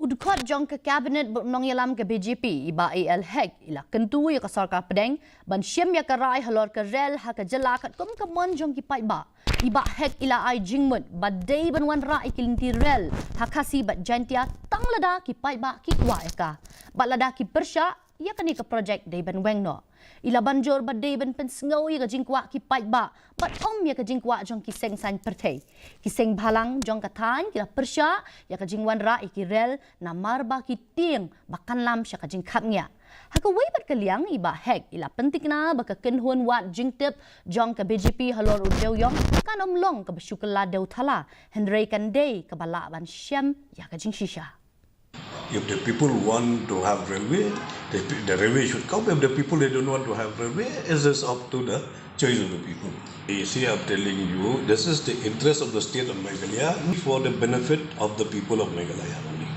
Udukot jong ke kabinet nong yalam ke BJP iba AL hek ila Kyntu ya ke Sorkar Pdeng ban Shim ya ke rai Halor ke rel ha ke jela Katkum ke mon jong ki Paidbah iba hek ila ai jingmut badai ban wan rai kilinti rel ha KHASI bat jantia tang lada ki Paidbah ki kwa eka bat lada ki persya ia kini ke projek dai ban wengno ila banjor badai ban pensngau ia ke jingkwa ki Paidbah bat om ia ke jingkwa jong ki seng san pertei ki seng balang jong katan kila persya ia ke jingwan ra ki rel na marba ki tieng bakan lam sya ke jingkapnya haka wei bat kaliang iba hek ila penting na baka kenhun wat jingtip jong ke BJP Halor udeu yong kan om long ke besyukela deu thala hendrei kan dei ke bala ban Shim ia ke jing shisha. If the people want to have railway, the railway should come. If the people they don't want to have railway, it is up to the choice of the people. You see, I'm telling you, this is the interest of the state of Meghalaya for the benefit of the people of Meghalaya only.